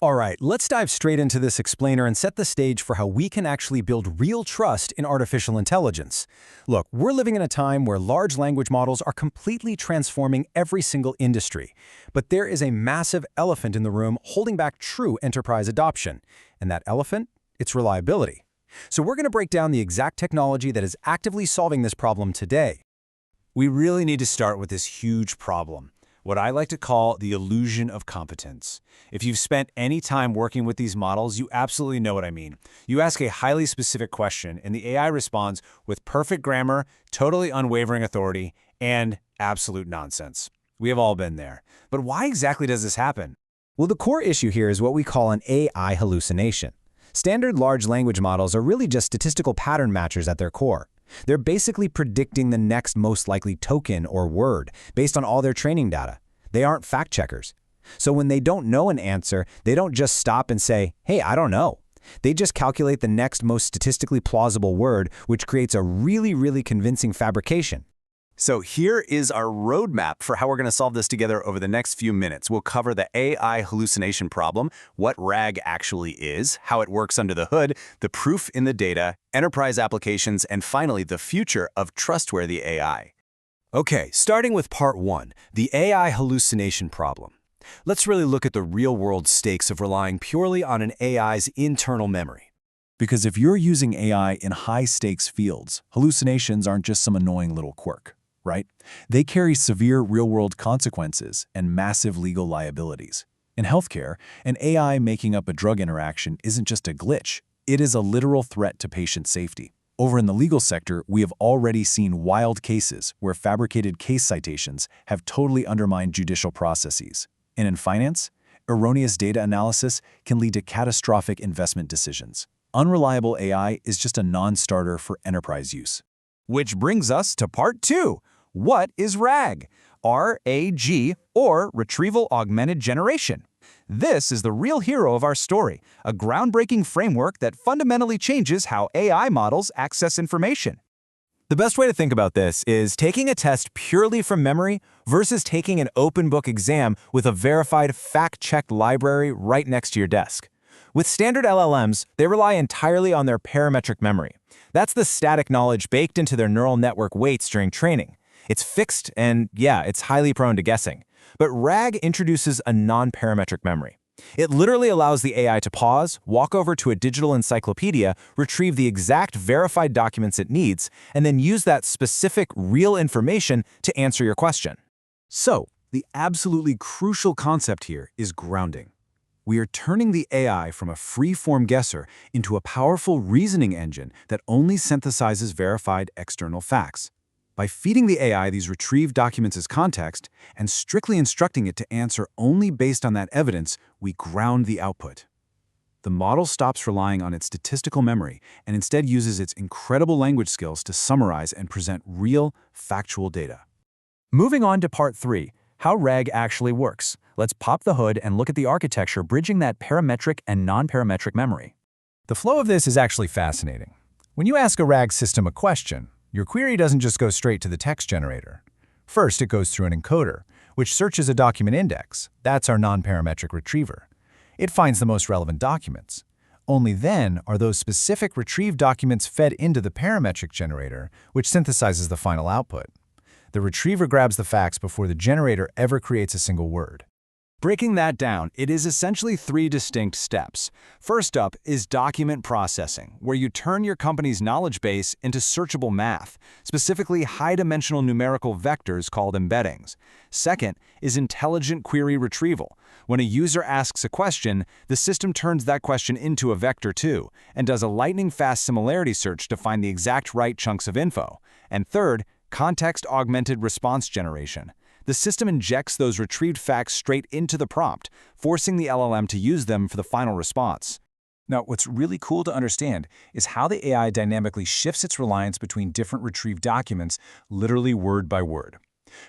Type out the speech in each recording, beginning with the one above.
All right, let's dive straight into this explainer and set the stage for how we can actually build real trust in artificial intelligence. Look, we're living in a time where large language models are completely transforming every single industry. But there is a massive elephant in the room holding back true enterprise adoption. And that elephant? It's reliability. So we're going to break down the exact technology that is actively solving this problem today. We really need to start with this huge problem, what I like to call the illusion of competence. If you've spent any time working with these models, you absolutely know what I mean. You ask a highly specific question, and the AI responds with perfect grammar, totally unwavering authority, and absolute nonsense. We have all been there. But why exactly does this happen? Well, the core issue here is what we call an AI hallucination. Standard large language models are really just statistical pattern matchers at their core. They're basically predicting the next most likely token or word based on all their training data. They aren't fact checkers. So when they don't know an answer, they don't just stop and say, hey, I don't know. They just calculate the next most statistically plausible word, which creates a really convincing fabrication. So here is our roadmap for how we're going to solve this together over the next few minutes. We'll cover the AI hallucination problem, what RAG actually is, how it works under the hood, the proof in the data, enterprise applications, and finally, the future of trustworthy AI. Okay, starting with part 1, the AI hallucination problem. Let's really look at the real-world stakes of relying purely on an AI's internal memory. Because if you're using AI in high-stakes fields, hallucinations aren't just some annoying little quirk. Right? They carry severe real-world consequences and massive legal liabilities. In healthcare, an AI making up a drug interaction isn't just a glitch. It is a literal threat to patient safety. Over in the legal sector, we have already seen wild cases where fabricated case citations have totally undermined judicial processes. And in finance, erroneous data analysis can lead to catastrophic investment decisions. Unreliable AI is just a non-starter for enterprise use. Which brings us to part 2. What is RAG? R-A-G, or Retrieval-Augmented Generation. This is the real hero of our story, a groundbreaking framework that fundamentally changes how AI models access information. The best way to think about this is taking a test purely from memory versus taking an open book exam with a verified fact-checked library right next to your desk. With standard LLMs, they rely entirely on their parametric memory. That's the static knowledge baked into their neural network weights during training. It's fixed and, yeah, it's highly prone to guessing. But RAG introduces a non-parametric memory. It literally allows the AI to pause, walk over to a digital encyclopedia, retrieve the exact verified documents it needs, and then use that specific real information to answer your question. So, the absolutely crucial concept here is grounding. We are turning the AI from a free-form guesser into a powerful reasoning engine that only synthesizes verified external facts. By feeding the AI these retrieved documents as context and strictly instructing it to answer only based on that evidence, we ground the output. The model stops relying on its statistical memory and instead uses its incredible language skills to summarize and present real, factual data. Moving on to part 3, how RAG actually works. Let's pop the hood and look at the architecture bridging that parametric and non-parametric memory. The flow of this is actually fascinating. When you ask a RAG system a question, your query doesn't just go straight to the text generator. First, it goes through an encoder, which searches a document index. That's our non-parametric retriever. It finds the most relevant documents. Only then are those specific retrieved documents fed into the parametric generator, which synthesizes the final output. The retriever grabs the facts before the generator ever creates a single word. Breaking that down, it is essentially 3 distinct steps. First up is document processing, where you turn your company's knowledge base into searchable math, specifically high-dimensional numerical vectors called embeddings. Second is intelligent query retrieval. When a user asks a question, the system turns that question into a vector too, and does a lightning-fast similarity search to find the exact right chunks of info. And third, context-augmented response generation. The system injects those retrieved facts straight into the prompt, forcing the LLM to use them for the final response. Now, what's really cool to understand is how the AI dynamically shifts its reliance between different retrieved documents, literally word by word.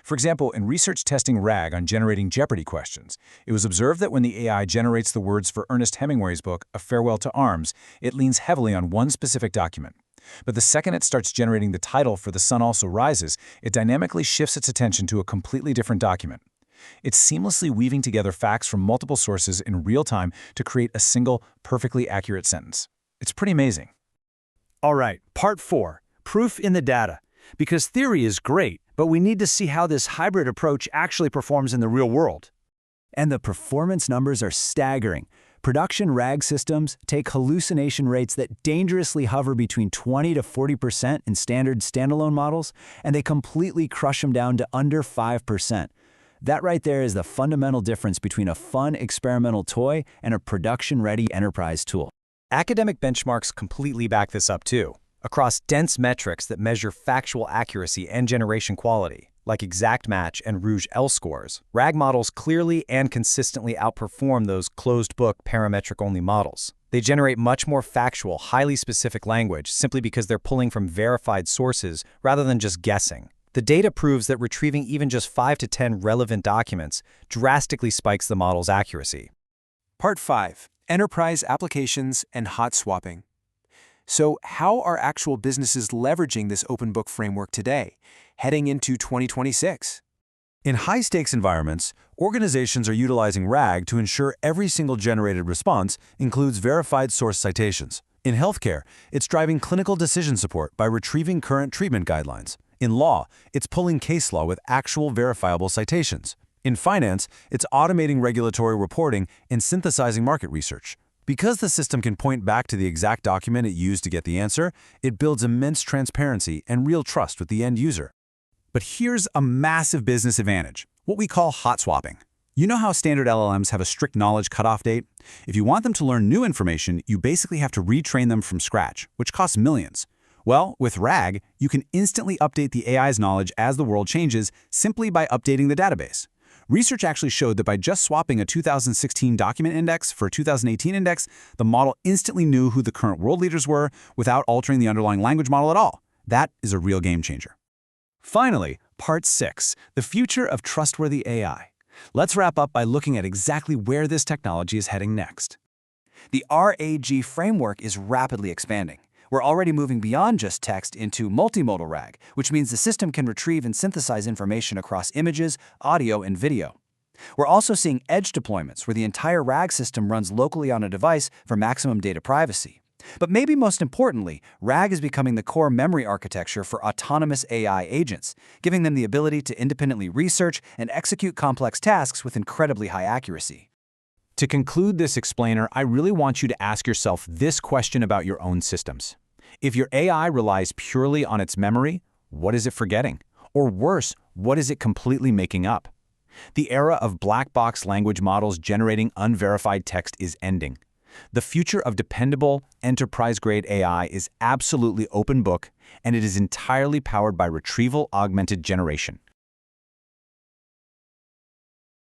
For example, in research testing RAG on generating Jeopardy questions, it was observed that when the AI generates the words for Ernest Hemingway's book, A Farewell to Arms, it leans heavily on one specific document. But the second it starts generating the title for The Sun Also Rises, it dynamically shifts its attention to a completely different document. It's seamlessly weaving together facts from multiple sources in real time to create a single, perfectly accurate sentence. It's pretty amazing. All right, part 4, proof in the data. Because theory is great, but we need to see how this hybrid approach actually performs in the real world. And the performance numbers are staggering. Production RAG systems take hallucination rates that dangerously hover between 20 to 40% in standard standalone models, and they completely crush them down to under 5%. That right there is the fundamental difference between a fun experimental toy and a production-ready enterprise tool. Academic benchmarks completely back this up too. Across dense metrics that measure factual accuracy and generation quality, like exact match and Rouge L scores, RAG models clearly and consistently outperform those closed-book parametric-only models. They generate much more factual, highly specific language simply because they're pulling from verified sources rather than just guessing. The data proves that retrieving even just 5 to 10 relevant documents drastically spikes the model's accuracy. Part 5. Enterprise Applications and Hot Swapping. So how are actual businesses leveraging this open book framework today, heading into 2026? In high-stakes environments, organizations are utilizing RAG to ensure every single generated response includes verified source citations. In healthcare, it's driving clinical decision support by retrieving current treatment guidelines. In law, it's pulling case law with actual verifiable citations. In finance, it's automating regulatory reporting and synthesizing market research. Because the system can point back to the exact document it used to get the answer, it builds immense transparency and real trust with the end user. But here's a massive business advantage, what we call hot swapping. You know how standard LLMs have a strict knowledge cutoff date? If you want them to learn new information, you basically have to retrain them from scratch, which costs millions. Well, with RAG, you can instantly update the AI's knowledge as the world changes simply by updating the database. Research actually showed that by just swapping a 2016 document index for a 2018 index, the model instantly knew who the current world leaders were without altering the underlying language model at all. That is a real game changer. Finally, part 6, the future of trustworthy AI. Let's wrap up by looking at exactly where this technology is heading next. The RAG framework is rapidly expanding. We're already moving beyond just text into multimodal RAG, which means the system can retrieve and synthesize information across images, audio, and video. We're also seeing edge deployments where the entire RAG system runs locally on a device for maximum data privacy. But maybe most importantly, RAG is becoming the core memory architecture for autonomous AI agents, giving them the ability to independently research and execute complex tasks with incredibly high accuracy. To conclude this explainer, I really want you to ask yourself this question about your own systems. If your AI relies purely on its memory, what is it forgetting? Or worse, what is it completely making up? The era of black box language models generating unverified text is ending. The future of dependable, enterprise-grade AI is absolutely open book, and it is entirely powered by retrieval-augmented generation.